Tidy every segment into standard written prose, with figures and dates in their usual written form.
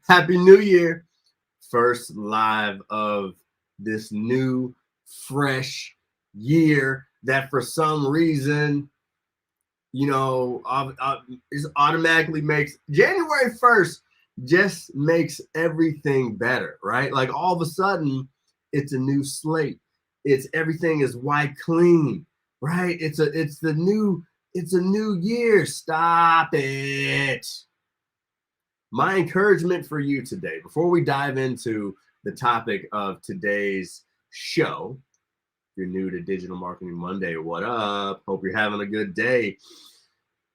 Happy New Year. First live of this new, fresh year that for some reason, is automatically makes January 1st just makes everything better, right? Like all of a sudden, it's a new slate. It's everything is white clean, right? It's a new year. Stop it. My encouragement for you today, before we dive into the topic of today's show, if you're new to Digital Marketing Monday, what up? Hope you're having a good day.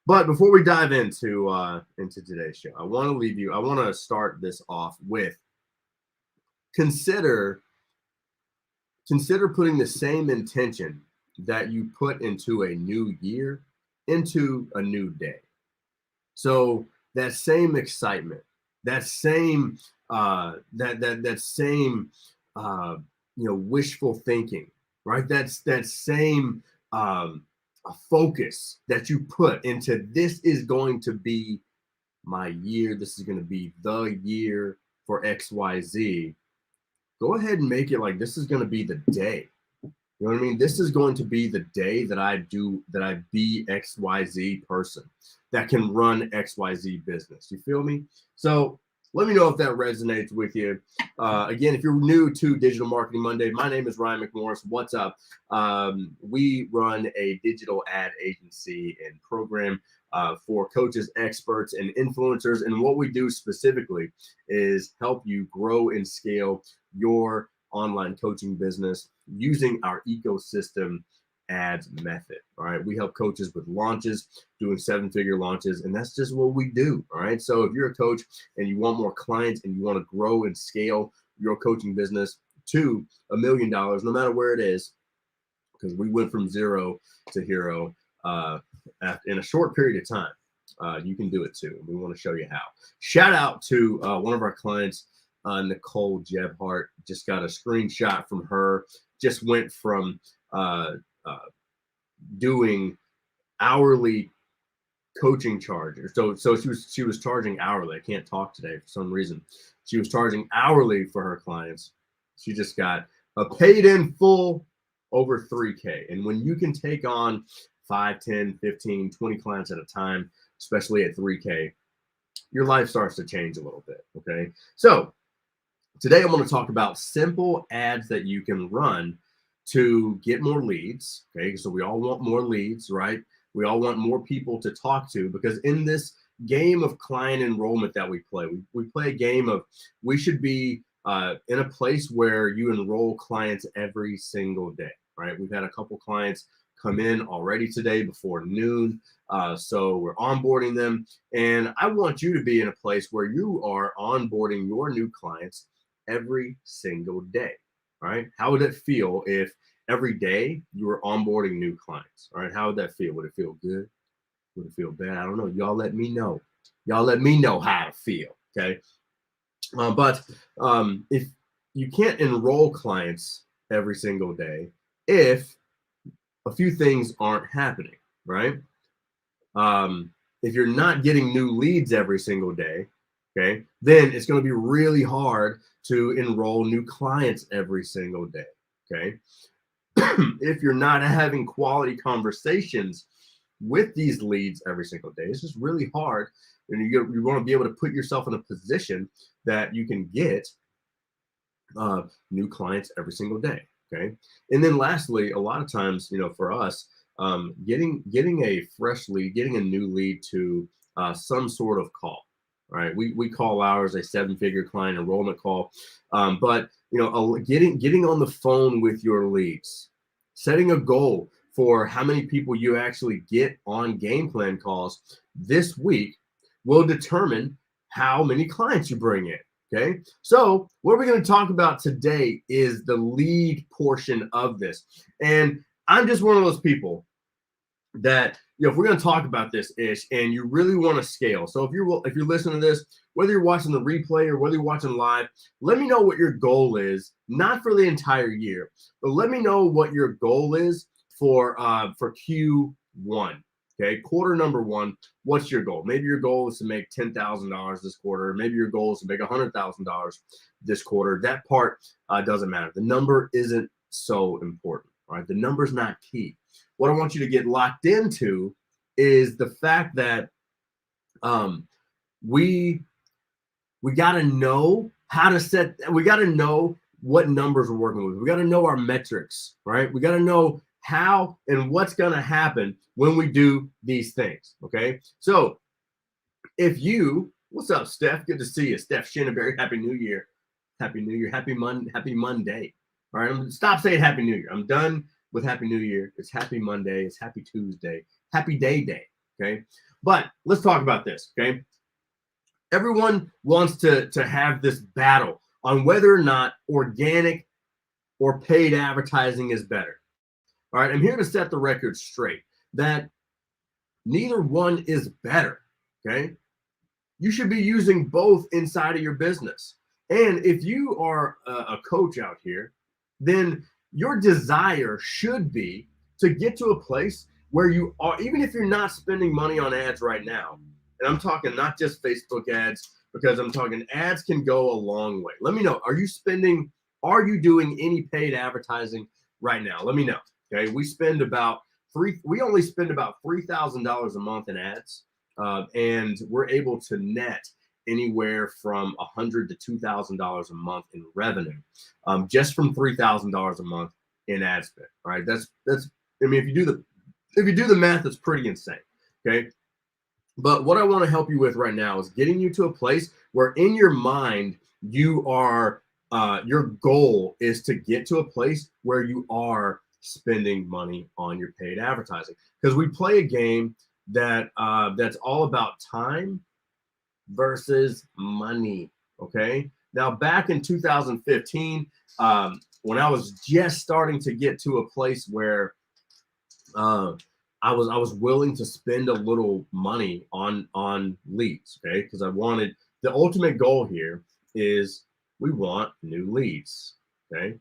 But before we dive into today's show, I want to start this off with consider consider putting the same intention that you put into a new year into a new day. So that same excitement, that same that same wishful thinking, right? That same focus that you put into this is going to be my year. This is going to be the year for XYZ. Go ahead and make it like this is going to be the day. You know what I mean? This is going to be the day that I be XYZ person that can run XYZ business. You feel me? So let me know if that resonates with you. Again, if you're new to Digital Marketing Monday, my name is Ryan McMorris. What's up? We run a digital ad agency and program for coaches, experts, and influencers. And what we do specifically is help you grow and scale your online coaching business using our ecosystem ads method. All right. We help coaches with launches, doing 7-figure launches, and that's just what we do. All right. So if you're a coach and you want more clients and you want to grow and scale your coaching business to $1 million, no matter where it is, because we went from zero to hero in a short period of time. You can do it too. We want to show you how. Shout out to one of our clients, Nicole Jebhart. Just got a screenshot from her. Just went from doing hourly coaching charges. So she was charging hourly. I can't talk today for some reason. She was charging hourly for her clients. She just got a paid in full over 3K. And when you can take on 5, 10, 15, 20 clients at a time, especially at 3K, your life starts to change a little bit. Okay. So today I'm going to talk about simple ads that you can run to get more leads. Okay. So we all want more leads, right? We all want more people to talk to, because in this game of client enrollment that we play a game of, we should be in a place where you enroll clients every single day, right? We've had a couple clients come in already today before noon. So we're onboarding them. And I want you to be in a place where you are onboarding your new clients every single day. All right. How would it feel if every day you were onboarding new clients? All right. How would that feel? Would it feel good? Would it feel bad? I don't know. Y'all let me know. Y'all let me know how to feel. Okay. But if you can't enroll clients every single day, if a few things aren't happening, right? If you're not getting new leads every single day, okay, then it's going to be really hard to enroll new clients every single day. Okay. If you're not having quality conversations with these leads every single day, it's just really hard. And you want to be able to put yourself in a position that you can get new clients every single day. Okay. And then lastly, a lot of times, for us, getting a fresh lead, getting a new lead to some sort of call. Right. We call ours a 7-figure client enrollment call. But getting on the phone with your leads, setting a goal for how many people you actually get on game plan calls this week will determine how many clients you bring in. Okay. So what we're going to talk about today is the lead portion of this. And I'm just one of those people that, if we're going to talk about this ish and you really want to scale. So if you're listening to this, whether you're watching the replay or whether you're watching live, let me know what your goal is, not for the entire year, but let me know what your goal is for Q1. Okay, quarter number one, what's your goal? Maybe your goal is to make $10,000 this quarter. Maybe your goal is to make $100,000 this quarter. That part doesn't matter. The number isn't so important, right? The number's not key. What I want you to get locked into is the fact that we got to know how to set. We got to know what numbers we're working with. We got to know our metrics, right? We got to know how and what's going to happen when we do these things. Okay. So if you, what's up, Steph? Good to see you. Steph Shinneberry. Happy New Year. Happy New Year. Happy Monday. All right. Stop saying Happy New Year. I'm done with Happy New Year. It's Happy Monday. It's Happy Tuesday. Happy Day. Okay. But let's talk about this. Okay. Everyone wants to have this battle on whether or not organic or paid advertising is better. All right, I'm here to set the record straight that neither one is better, okay? You should be using both inside of your business. And if you are a coach out here, then your desire should be to get to a place where you are, even if you're not spending money on ads right now, and I'm talking not just Facebook ads, because I'm talking ads can go a long way. Let me know, are you doing any paid advertising right now? Let me know. Okay, we only spend about $3,000 a month in ads, and we're able to net anywhere from $100 to $2,000 a month in revenue, just from $3,000 a month in ad spend. All right, that's. I mean, if you do the math, it's pretty insane. Okay, but what I want to help you with right now is getting you to a place where in your mind you are. Your goal is to get to a place where you are spending money on your paid advertising, because we play a game that that's all about time versus money. Okay, now back in 2015, when I was just starting to get to a place where I was willing to spend a little money on leads, okay, because I wanted, the ultimate goal here is we want new leads, okay.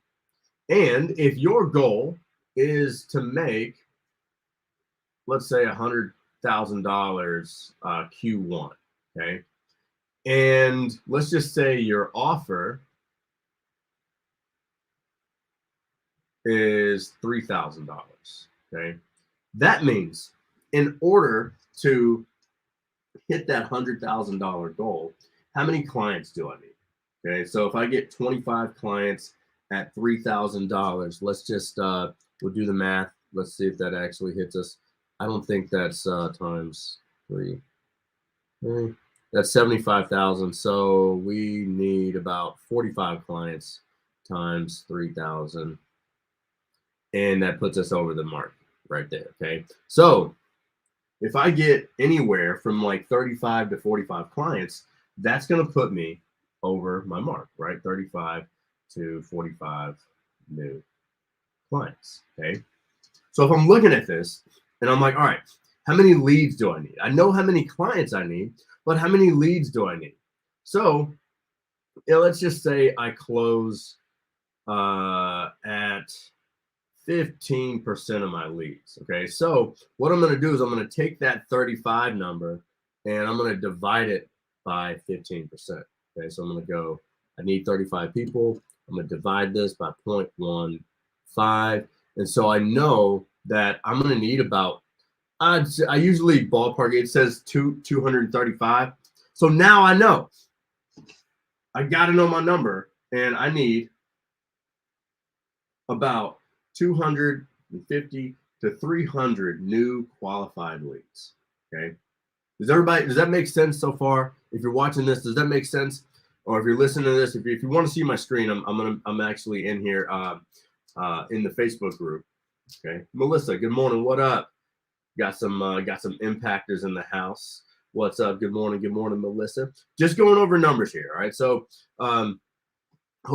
And if your goal is to make, let's say, $100,000 Q1, okay? And let's just say your offer is $3,000, okay? That means in order to hit that $100,000 goal, how many clients do I need? Okay, so if I get 25 clients at $3,000, let's just we'll do the math. Let's see if that actually hits us. I don't think that's times 3. That's 75,000. So we need about 45 clients times 3,000, and that puts us over the mark right there. Okay, so if I get anywhere from like 35 to 45 clients, that's going to put me over my mark, right? 35 to 45 new clients. Okay, so if I'm looking at this and I'm like, all right, how many leads do I need? I know how many clients I need, but how many leads do I need? So let's just say I close at 15% of my leads. Okay, so what I'm going to do is I'm going to take that 35 number and I'm going to divide it by 15%. Okay, so I'm going to go, I need 35 people. I'm going to divide this by 0.15. And so I know that I'm going to need about, I usually ballpark, it says 235. So now I know. I got to know my number, and I need about 250 to 300 new qualified leads. Okay. Does that make sense so far? If you're watching this, does that make sense? Or if you're listening to this, if you want to see my screen, I'm actually in here in the Facebook group. Okay. Melissa, good morning. What up? Got some impactors in the house. What's up? Good morning, Melissa. Just going over numbers here. All right. So hope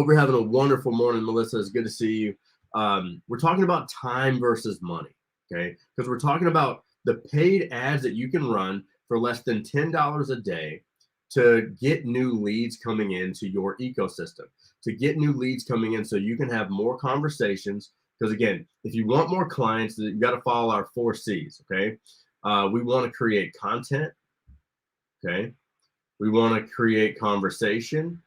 you're having a wonderful morning, Melissa. It's good to see you. We're talking about time versus money, okay? Because we're talking about the paid ads that you can run for less than $10 a day to get new leads coming into your ecosystem, to get new leads coming in so you can have more conversations. Because again, if you want more clients, you got to follow our 4 C's, okay? We want to create content. Okay. We want to create conversation.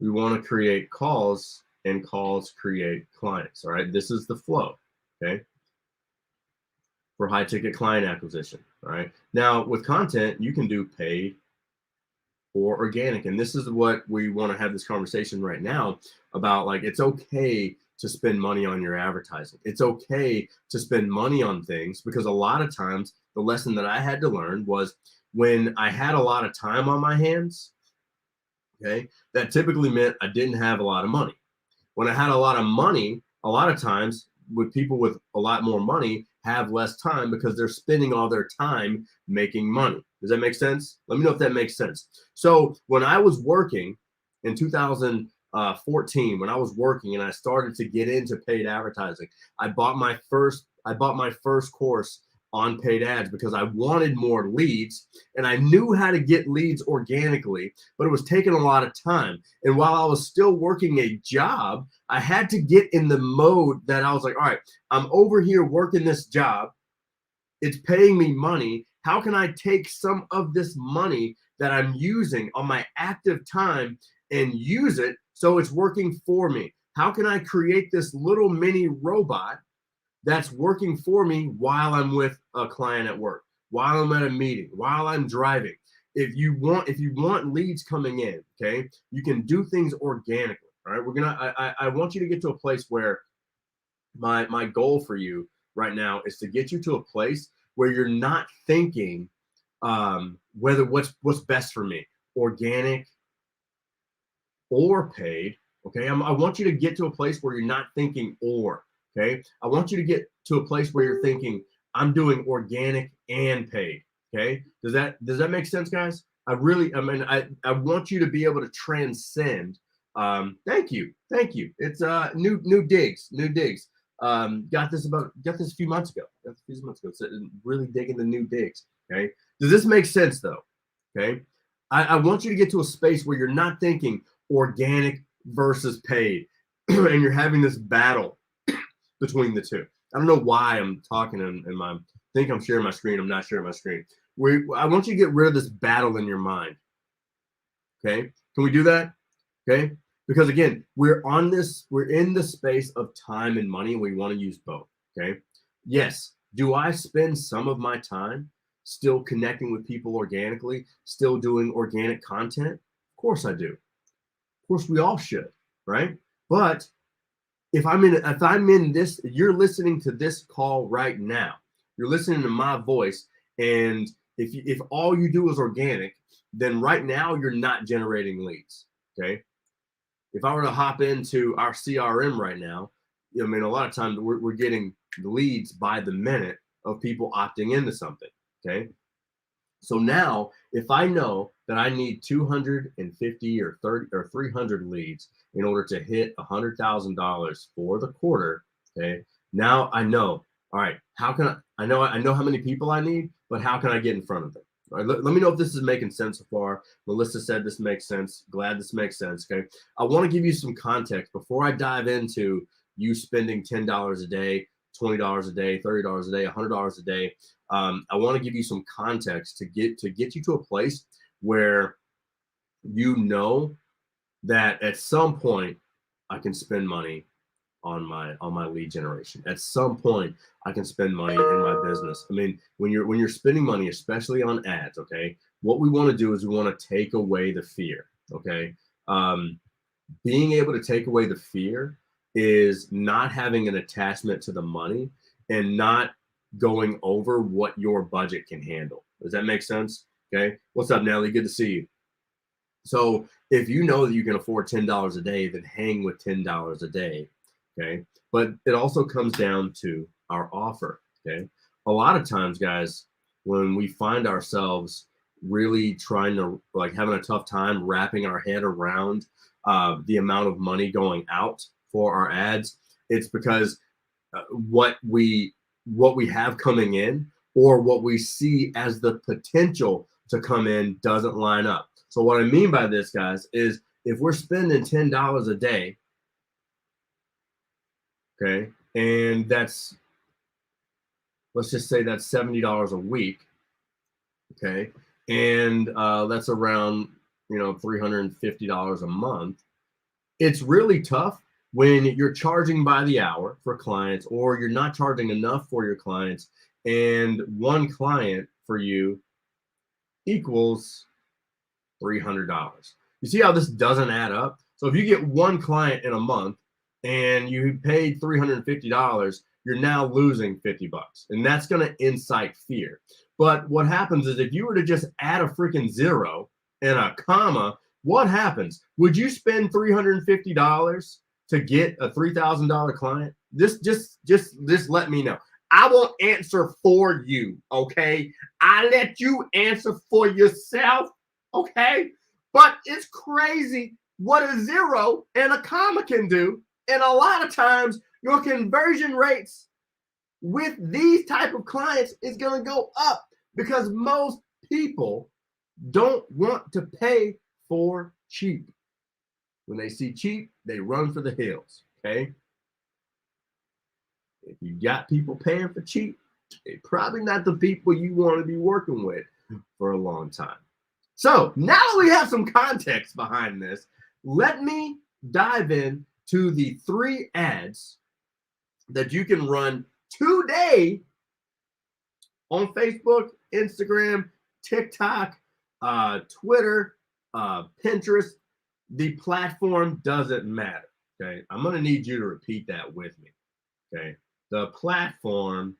We want to create calls, and calls create clients. All right. This is the flow. Okay. For high ticket client acquisition. All right. Now with content, you can do paid or organic. And this is what we want to have this conversation right now about. Like, it's okay to spend money on your advertising. It's okay to spend money on things, because a lot of times the lesson that I had to learn was when I had a lot of time on my hands, okay, that typically meant I didn't have a lot of money. When I had a lot of money, a lot of times with people with a lot more money have less time because they're spending all their time making money. Does that make sense? Let me know if that makes sense. So when I was working in 2014, when I was working and I started to get into paid advertising, I bought my first course on paid ads because I wanted more leads, and I knew how to get leads organically, but it was taking a lot of time. And while I was still working a job, I had to get in the mode that I was like, all right, I'm over here working this job. It's paying me money. How can I take some of this money that I'm using on my active time and use it so it's working for me? How can I create this little mini robot that's working for me while I'm with a client at work, while I'm at a meeting, while I'm driving? If you want leads coming in, okay, you can do things organically. All right, I want you to get to a place where my goal for you right now is to get you to a place where you're not thinking whether what's best for me, organic or paid. Okay, I want you to get to a place where you're not thinking or. Okay, I want you to get to a place where you're thinking I'm doing organic and paid. Okay, does that make sense, guys? I mean, I want you to be able to transcend. Thank you. It's new digs. Got this a few months ago. So really digging the new digs. Okay, does this make sense though? Okay, I want you to get to a space where you're not thinking organic versus paid, and you're having this battle between the two. I don't know why I'm talking in my. Think I'm sharing my screen. I'm not sharing my screen. I want you to get rid of this battle in your mind. Okay, can we do that? Okay, because again, we're in the space of time and money, and we want to use both. Okay, yes. Do I spend some of my time still connecting with people organically, still doing organic content? Of course I do. Of course we all should, right? But if I'm in this, you're listening to this call right now. You're listening to my voice, and if all you do is organic, then right now you're not generating leads. Okay. If I were to hop into our CRM right now, I mean, a lot of times we're getting leads by the minute of people opting into something. Okay. So now, if I know that I need 250 or 30 or 300 leads in order to hit $100,000 for the quarter, okay, now I know. All right, how can I know how many people I need, but how can I get in front of them? All right, let me know if this is making sense so far. Melissa said this makes sense. Glad this makes sense. Okay, I want to give you some context before I dive into you spending $10 a day, $20 a day, $30 a day, $100 a day. I want to give you some context to get you to a place where you know that at some point I can spend money on my lead generation. At some point I can spend money in my business. I mean, when you're spending money, especially on ads, okay, what we want to do is we want to take away the fear. Okay, being able to take away the fear is not having an attachment to the money and not going over what your budget can handle. Does that make sense? Okay. What's up, Nelly? Good to see you. So if you know that you can afford $10 a day, then hang with $10 a day. Okay. But it also comes down to our offer. Okay. A lot of times, guys, when we find ourselves really trying to like having a tough time wrapping our head around the amount of money going out for our ads, it's because what we have coming in or what we see as the potential to come in doesn't line up. So what I mean by this, guys, is if we're spending $10 a day, okay, and that's let's just say that's $70 a week. Okay. And that's around, $350 a month. It's really tough when you're charging by the hour for clients, or you're not charging enough for your clients, and one client for you equals $300. You see how this doesn't add up? So if you get one client in a month and you paid $350, you're now losing $50. And that's going to incite fear. But what happens is if you were to just add a freaking zero and a comma, what happens? Would you spend $350 to get a $3,000 client? Just let me know. I won't answer for you, okay? I let you answer for yourself, okay? But it's crazy what a zero and a comma can do. And a lot of times your conversion rates with these type of clients is going to go up because most people don't want to pay for cheap. When they see cheap, they run for the hills, okay? If you got people paying for cheap, they're probably not the people you want to be working with for a long time. So now that we have some context behind this, let me dive in to the 3 ads that you can run today on Facebook, Instagram, TikTok, Twitter, Pinterest. The platform doesn't matter, okay? I'm going to need you to repeat that with me, okay? The platform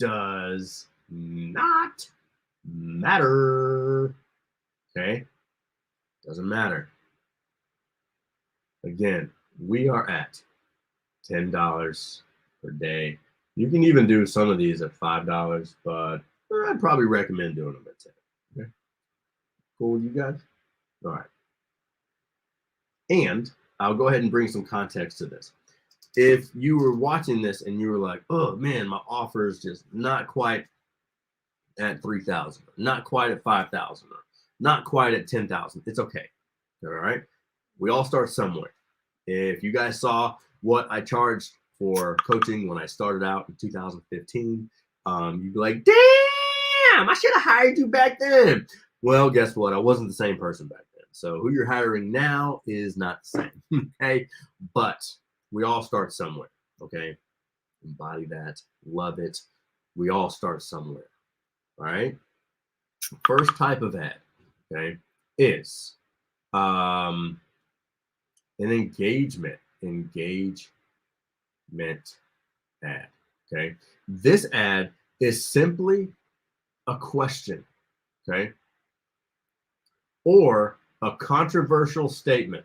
does not matter, okay? Doesn't matter. Again, we are at $10 per day. You can even do some of these at $5, but I'd probably recommend doing them at 10. Okay? Cool, you guys? All right. And I'll go ahead and bring some context to this. If you were watching this and you were like, oh man, my offer is just not quite at 3,000, not quite at 5,000, not quite at 10,000, it's okay. All right. We all start somewhere. If you guys saw what I charged for coaching when I started out in 2015, you'd be like, damn, I should have hired you back then. Well, guess what? I wasn't the same person back then. So who you're hiring now is not the same. Okay. But we all start somewhere. Okay. Embody that. Love it. We all start somewhere. All right. First type of ad, okay, is an engagement ad. Okay. This ad is simply a question, okay, or a controversial statement,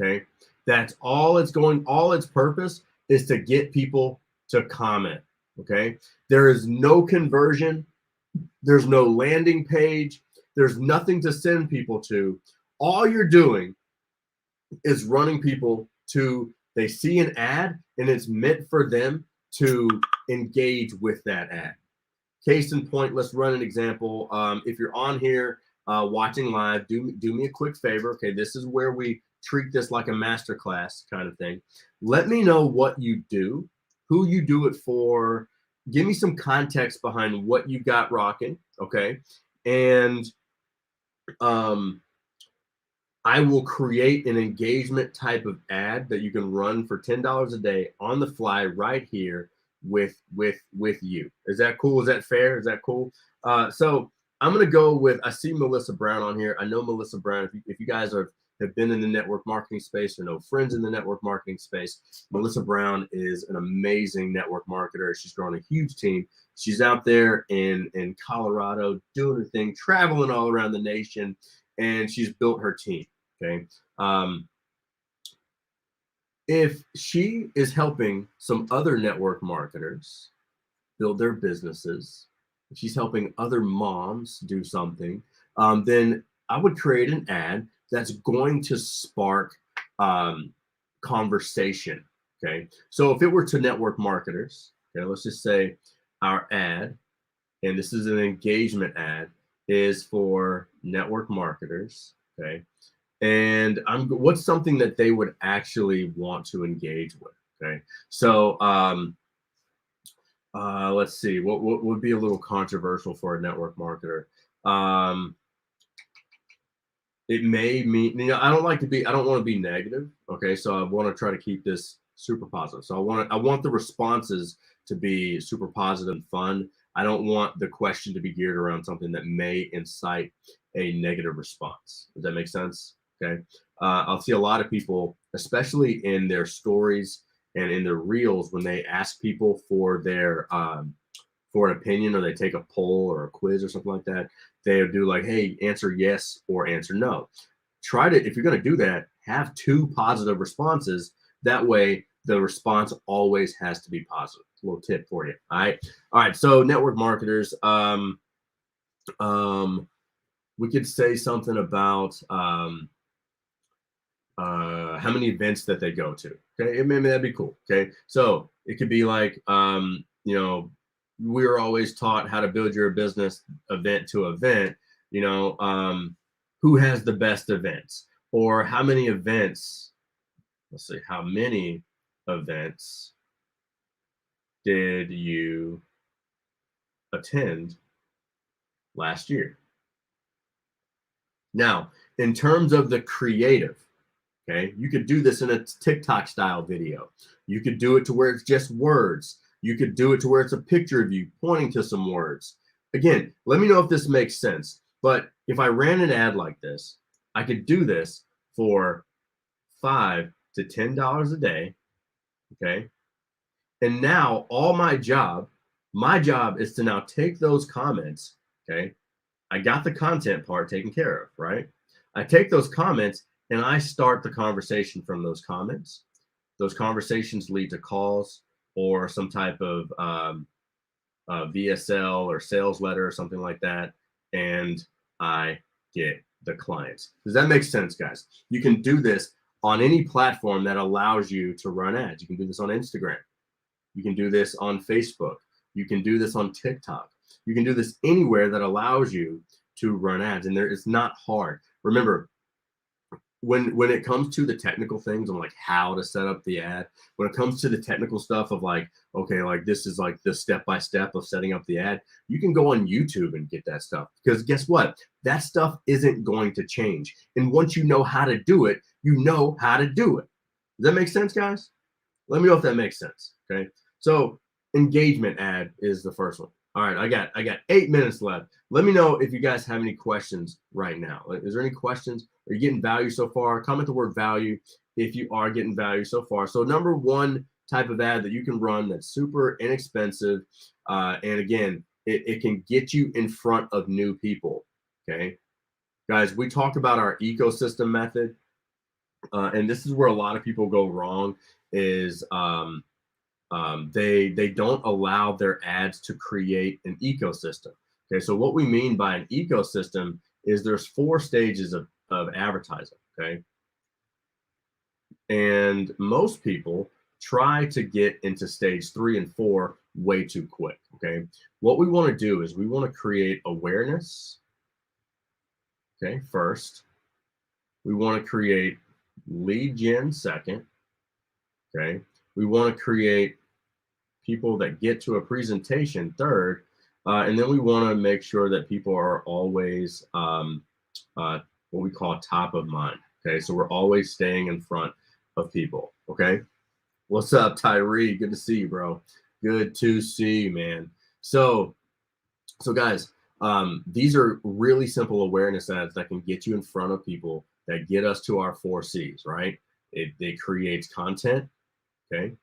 okay. That's all it's going, all its purpose is to get people to comment, okay. There is no conversion, there's no landing page, there's nothing to send people to. All you're doing is running people to, they see an ad and it's meant for them to engage with that ad. Case in point, let's run an example. If you're on here watching live, do me a quick favor. Okay, this is where we treat this like a masterclass kind of thing. Let me know what you do, who you do it for. Give me some context behind what you got rocking, okay? And I will create an engagement type of ad that you can run for $10 a day on the fly right here with you. Is that cool? Is that fair? Is that cool? So I'm gonna go with, I see Melissa Brown on here. I know Melissa Brown. If you guys have been in the network marketing space or know friends in the network marketing space, Melissa Brown is an amazing network marketer. She's grown a huge team. She's out there in Colorado doing her thing, traveling all around the nation, and she's built her team. Okay. If she is helping some other network marketers build their businesses, if she's helping other moms do something, then I would create an ad that's going to spark conversation. Okay. So if it were to network marketers, okay, let's just say our ad, and this is an engagement ad, is for network marketers. Okay. And what's something that they would actually want to engage with? Okay. So let's see, what would be a little controversial for a network marketer? Um, it may mean, I don't like to be, I don't want to be negative. Okay. So I want to try to keep this super positive. So I want the responses to be super positive and fun. I don't want the question to be geared around something that may incite a negative response. Does that make sense? Okay. I'll see a lot of people, especially in their stories and in their reels, when they ask people for an opinion, or they take a poll or a quiz or something like that, they'll do like, hey, answer yes or answer no. Try to, if you're going to do that, have two positive responses. That way, the response always has to be positive. A little tip for you. All right. All right. So, network marketers, we could say something about how many events that they go to. Okay, maybe that'd be cool. Okay, so it could be like, we were always taught how to build your business event to event. Who has the best events, or how many events? Let's see, how many events did you attend last year? Now, in terms of the creative, okay, you could do this in a TikTok style video. You could do it to where it's just words. You could do it to where it's a picture of you pointing to some words. Again, let me know if this makes sense. But if I ran an ad like this, I could do this for $5 to $10 a day. Okay. And now my job is to now take those comments. Okay. I got the content part taken care of, right? I take those comments and I start the conversation from those comments. Those conversations lead to calls or some type of VSL or sales letter or something like that. And I get the clients. Does that make sense, guys? You can do this on any platform that allows you to run ads. You can do this on Instagram. You can do this on Facebook. You can do this on TikTok. You can do this anywhere that allows you to run ads. And it's not hard. Remember, when it comes to the technical things on like how to set up the ad, when it comes to the technical stuff of like, okay, like this is like the step-by-step of setting up the ad, you can go on YouTube and get that stuff, because guess what? That stuff isn't going to change. And once you know how to do it, you know how to do it. Does that make sense, guys? Let me know if that makes sense. Okay. So engagement ad is the first one. All right, I got 8 minutes left. Let me know if you guys have any questions right now. Is there any questions? Are you getting value so far? Comment the word value if you are getting value so far. So number one type of ad that you can run that's super inexpensive, and again, it can get you in front of new people. Okay, guys, we talked about our ecosystem method, and this is where a lot of people go wrong. Is they don't allow their ads to create an ecosystem. Okay, so what we mean by an ecosystem is there's 4 stages of advertising. Okay, and most people try to get into stage 3 and 4 way too quick. Okay, what we want to do is we want to create awareness. Okay, first, we want to create lead gen second. Okay, we want to create people that get to a presentation third, and then we want to make sure that people are always what we call top of mind. Okay, so we're always staying in front of people. Okay, what's up, Tyree? Good to see you, bro. Good to see you, man. So guys, these are really simple awareness ads that can get you in front of people, that get us to our 4 C's, right? It creates content. Okay,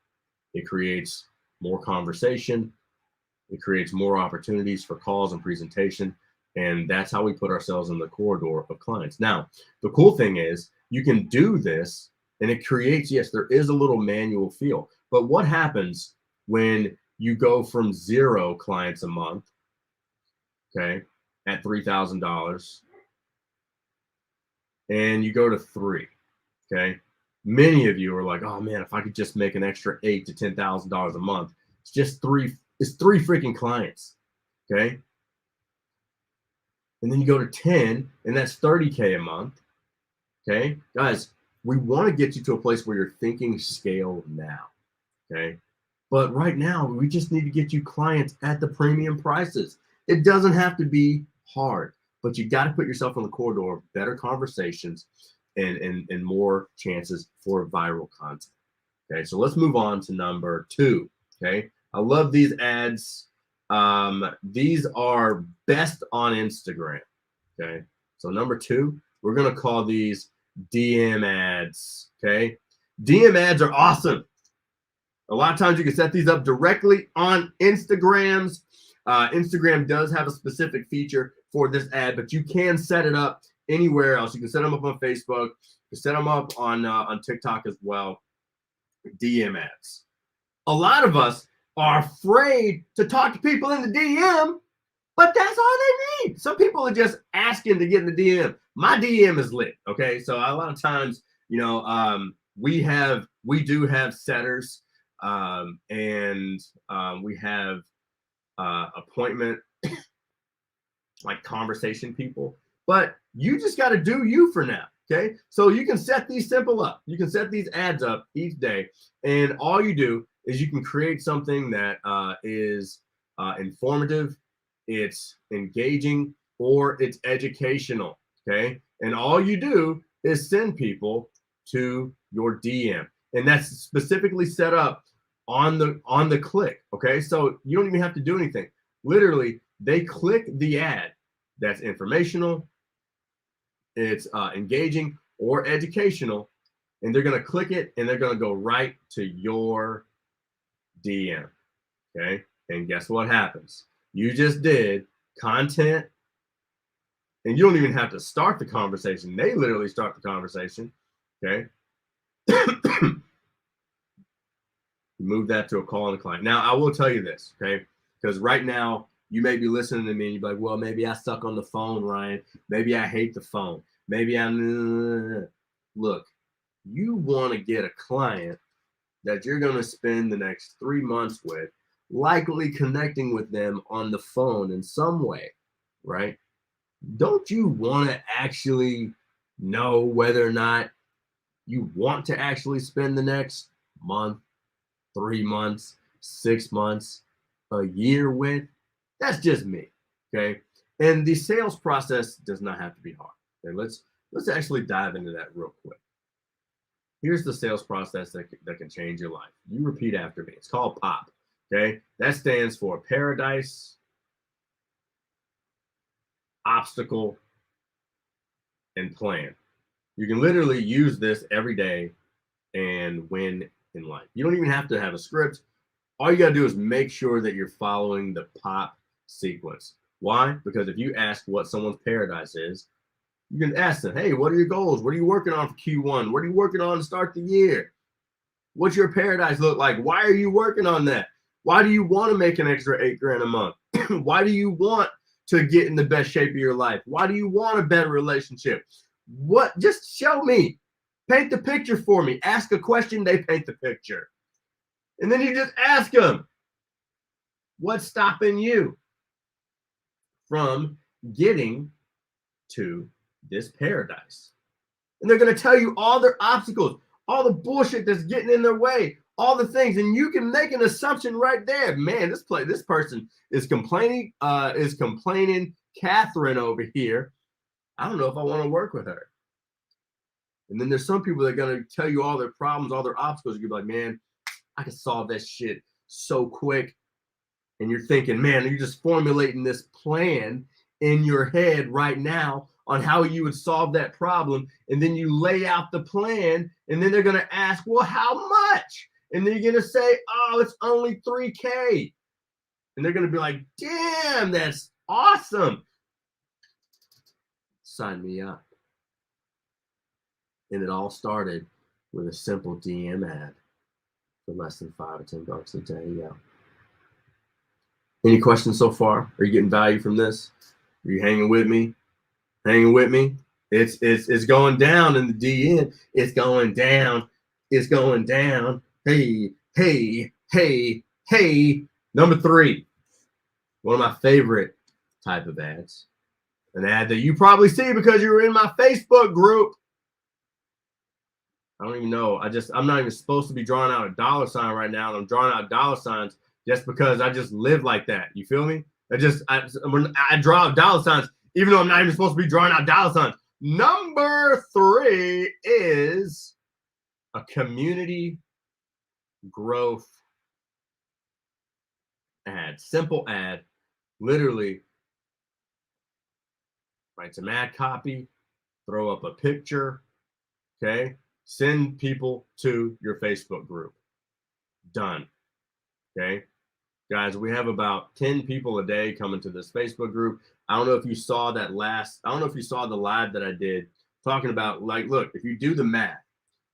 it creates more conversation. It creates more opportunities for calls and presentation. And that's how we put ourselves in the corridor of clients. Now, the cool thing is you can do this and it creates, yes, there is a little manual feel. But what happens when you go from 0 clients a month, okay, at $3,000, and you go to 3, okay? Many of you are like, oh man, if I could just make an extra $8,000 to $10,000 a month, it's just 3. It's 3 freaking clients, okay? And then you go to 10, and that's $30K a month, okay? Guys, we want to get you to a place where you're thinking scale now. Okay. But right now, we just need to get you clients at the premium prices. It doesn't have to be hard, but you got to put yourself on the corridor of better conversations and more chances for viral content. Okay, so let's move on to number 2. Okay, I love these ads. These are best on Instagram. Okay, so number 2, we're gonna call these DM ads. Okay, DM ads are awesome. A lot of times you can set these up directly on Instagrams. Instagram does have a specific feature for this ad, but you can set it up anywhere else. You can set them up on Facebook. You can set them up on TikTok as well. DM ads. A lot of us are afraid to talk to people in the DM, but that's all they need. Some people are just asking to get in the DM. My DM is lit. Okay, so a lot of times, we do have setters. We have appointment like conversation people, but you just got to do you for now. Okay, so you can set these simple up. You can set these ads up each day, and all you do is you can create something that is informative, it's engaging, or it's educational. Okay, and all you do is send people to your DM, and that's specifically set up on the click. Okay, so you don't even have to do anything. Literally, they click the ad that's informational, it's engaging or educational, and they're going to click it and they're going to go right to your DM. Okay, and guess what happens? You just did content, and you don't even have to start the conversation. They literally start the conversation. Okay. Move that to a call on the client. Now, I will tell you this, okay? Because right now, you may be listening to me and you're like, well, maybe I suck on the phone, Ryan. Maybe I hate the phone. Maybe I'm. Look, you want to get a client that you're going to spend the next 3 months with, likely connecting with them on the phone in some way, right? Don't you want to actually know whether or not you want to actually spend the next month, 3 months, 6 months, a year with? That's just me. Okay. And the sales process does not have to be hard. Okay, let's actually dive into that real quick. Here's the sales process that can change your life. You repeat after me. It's called POP. Okay. That stands for Paradise, Obstacle, and Plan. You can literally use this every day and win in life. You don't even have to have a script. All you got to do is make sure that you're following the POP sequence. Why? Because if you ask what someone's paradise is, you can ask them, hey, what are your goals? What are you working on for Q1? What are you working on to start the year? What's your paradise look like? Why are you working on that? Why do you want to make an extra $8,000 a month? Why do you want to get in the best shape of your life? Why do you want a better relationship? What? Just show me. Paint the picture for me. Ask a question, they paint the picture. And then you just ask them, what's stopping you from getting to this paradise? And they're going to tell you all their obstacles, all the bullshit that's getting in their way, all the things. And you can make an assumption right there. Man, this person is complaining, Catherine over here. I don't know if I want to work with her. And then there's some people that are going to tell you all their problems, all their obstacles. You're like, man, I can solve that shit so quick. And you're thinking, man, you're just formulating this plan in your head right now on how you would solve that problem. And then you lay out the plan, and then they're going to ask, well, how much? And then you're going to say, oh, it's only $3,000. And they're going to be like, damn, that's awesome. Sign me up. And it all started with a simple DM ad for less than $5 or $10 a day. Yeah. Any questions so far? Are you getting value from this? Are you hanging with me? Hanging with me? It's going down in the DM. It's going down. It's going down. Hey, hey, hey, hey. Number 3, one of my favorite type of ads. An ad that you probably see because you were in my Facebook group. I don't even know. I'm not even supposed to be drawing out a dollar sign right now. And I'm drawing out dollar signs just because I just live like that. You feel me? I draw out dollar signs, even though I'm not even supposed to be drawing out dollar signs. Number 3 is a community growth ad. Simple ad. Literally, write some ad copy, throw up a picture, okay? Send people to your Facebook group. Done. Okay. Guys, we have about 10 people a day coming to this Facebook group. I don't know if you saw I don't know if you saw the live that I did talking about, like, look, if you do the math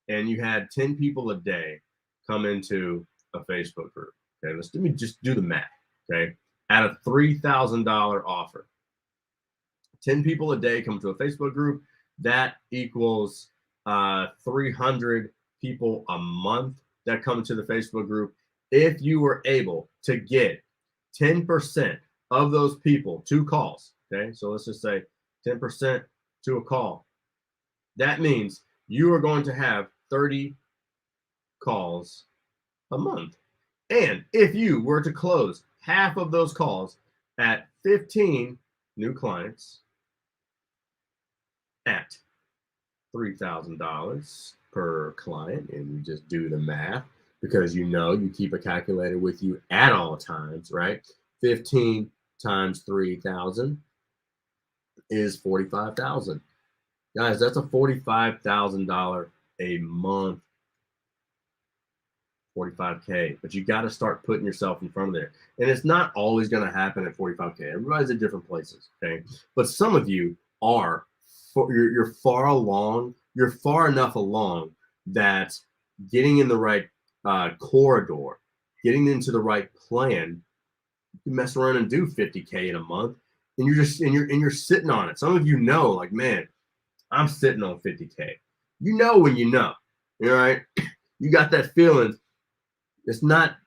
and you had 10 people a day come into a Facebook group, okay, let me just do the math, okay, at a $3,000 offer. 10 people a day come to a Facebook group, that equals 300 people a month that come to the Facebook group. If you were able to get 10% of those people to calls, okay, so let's just say 10% to a call, that means you are going to have 30 calls a month. And if you were to close half of those calls at 15 new clients at $3,000 per client, and you just do the math because you keep a calculator with you at all times, right? 15 times 3,000 is 45,000. Guys, that's a $45,000 a month, 45K, but you got to start putting yourself in front of there. And it's not always going to happen at 45K. Everybody's at different places, okay? But some of you are, you're far along, you're far enough along that getting in the right corridor, getting into the right plan, you mess around and do 50K in a month, and you're sitting on it. Some of you know, like, man, I'm sitting on 50K. You know when you know, all right? You got that feeling. It's not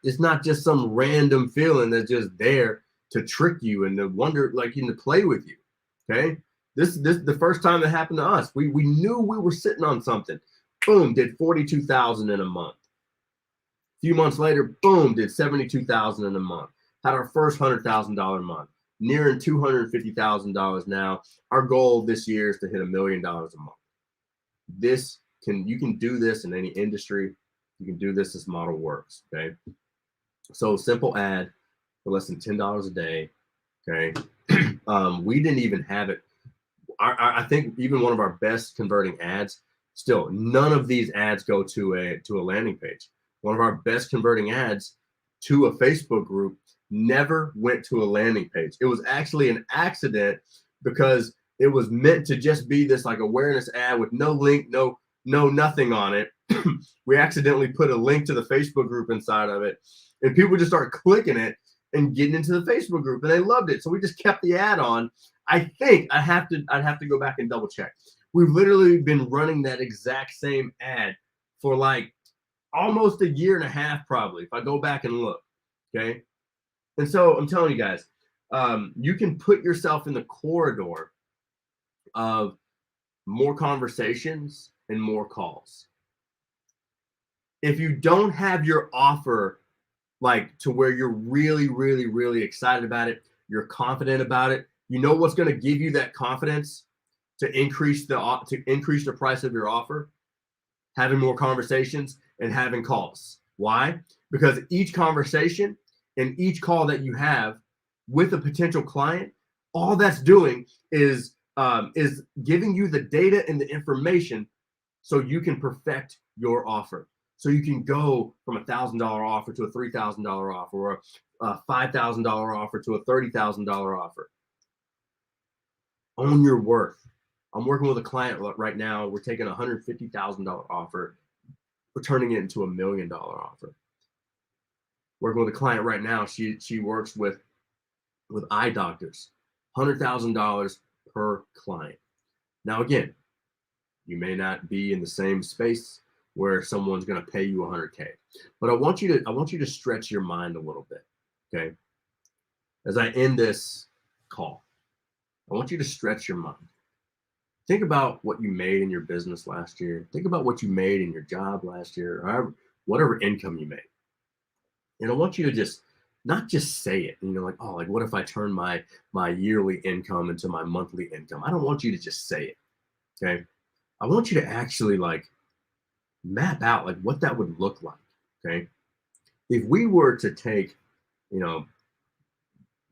just some random feeling that's just there to trick you and to wonder, like, to play with you. Okay. This the first time that happened to us. We knew we were sitting on something. Boom, did 42,000 in a month. A few months later, boom, did 72,000 in a month. Had our first $100,000 month. Nearing $250,000 now. Our goal this year is to hit $1 million a month. You can do this in any industry. You can do this. This model works. Okay. So simple ad for less than $10 a day. Okay. We didn't even have it. I think even one of our best converting ads, still none of these ads go to a landing page. One of our best converting ads to a Facebook group never went to a landing page. It was actually an accident because it was meant to just be this like awareness ad with no link, no nothing on it. We accidentally put a link to the Facebook group inside of it, and people just started clicking it and getting into the Facebook group, and they loved it. So we just kept the ad on. I think I'd have to go back and double check. We've literally been running that exact same ad for like almost a year and a half, probably, if I go back and look. Okay. And so I'm telling you guys, you can put yourself in the corridor of more conversations and more calls. If you don't have your offer like to where you're really, really, really excited about it, you're confident about it, you know what's going to give you that confidence to increase the price of your offer? Having more conversations and having calls. Why? Because each conversation and each call that you have with a potential client, all that's doing is giving you the data and the information so you can perfect your offer. So you can go from $1,000 offer to a $3,000 offer, or a $5,000 offer to a $30,000 offer. Own your worth. I'm working with a client right now. We're taking a $150,000 offer. We're turning it into $1 million offer. Working with a client right now. She works with eye doctors. $100,000 per client. Now, again, you may not be in the same space where someone's going to pay you $100K, but I want you to stretch your mind a little bit. Okay. As I end this call, I want you to stretch your mind. Think about what you made in your business last year. Think about what you made in your job last year, or whatever income you made. And I want you to just not just say it, like, oh, like what if I turn my yearly income into my monthly income? I don't want you to just say it. Okay. I want you to actually like map out like what that would look like. Okay. If we were to take, you know,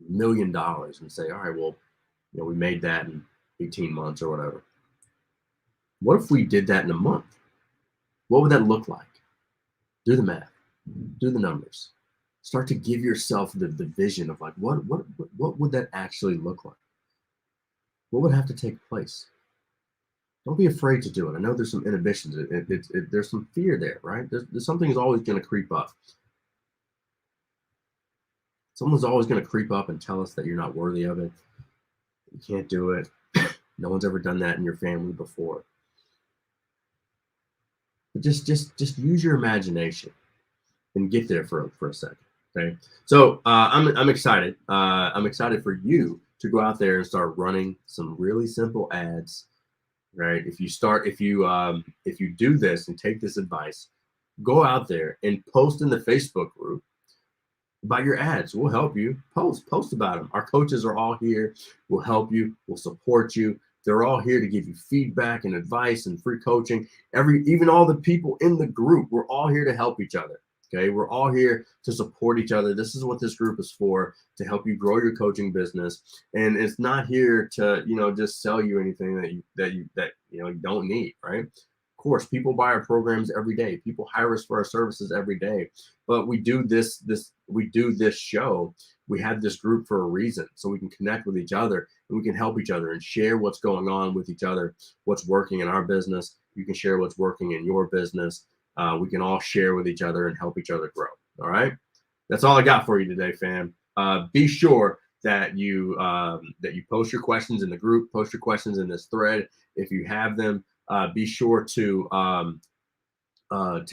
$1 million and say, all right, well, we made that in 18 months or whatever. What if we did that in a month? What would that look like? Do the math, do the numbers. Start to give yourself the vision of like what would that actually look like? What would have to take place? Don't be afraid to do it. I know there's some inhibitions. There's some fear there, right? There's something is always going to creep up. Someone's always going to creep up and tell us that you're not worthy of it. You can't do it. No one's ever done that in your family before. But just use your imagination and get there for a second. Okay. So I'm excited. I'm excited for you to go out there and start running some really simple ads. Right. If you do this and take this advice, go out there and post in the Facebook group about your ads. We'll help you. Post about them. Our coaches are all here. We'll help you. We'll support you. They're all here to give you feedback and advice and free coaching. Even all the people in the group, we're all here to help each other. Okay, we're all here to support each other. This is what this group is for, to help you grow your coaching business. And it's not here to, just sell you anything that you don't need, right? Of course, people buy our programs every day. People hire us for our services every day. But we do this show. We have this group for a reason, so we can connect with each other and we can help each other and share what's going on with each other, what's working in our business. You can share what's working in your business. We can all share with each other and help each other grow. All right. That's all I got for you today, fam. Be sure that you post your questions in the group, post your questions in this thread. If you have them, be sure to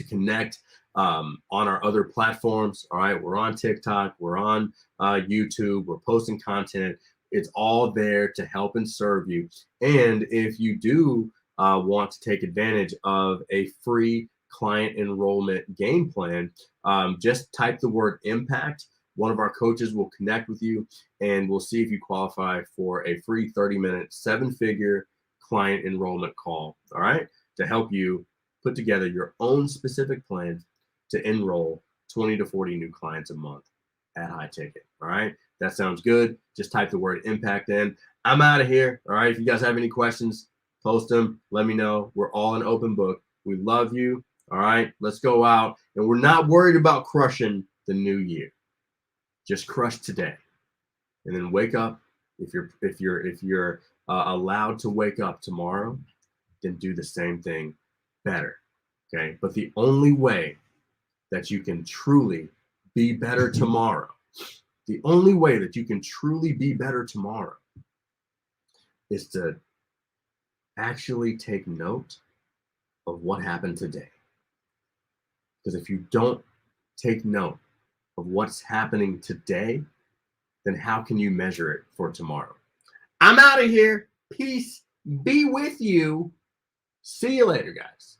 connect on our other platforms. All right. We're on TikTok. We're on YouTube. We're posting content. It's all there to help and serve you. And if you do want to take advantage of a free client enrollment game plan, just type the word impact. One of our coaches will connect with you and we'll see if you qualify for a free 30-minute 7-figure client enrollment call, all right, to help you put together your own specific plan to enroll 20 to 40 new clients a month at high ticket. All right, that sounds good. Just type the word impact in. I'm out of here. All right, if you guys have any questions, post them. Let me know. We're all an open book. We love you. All right, let's go out. And we're not worried about crushing the new year. Just crush today, and then wake up. If you're allowed to wake up tomorrow, then do the same thing better. Okay, but the only way that you can truly be better tomorrow, the only way that you can truly be better tomorrow is to actually take note of what happened today. Because if you don't take note of what's happening today, then how can you measure it for tomorrow? I'm out of here. Peace be with you. See you later, guys.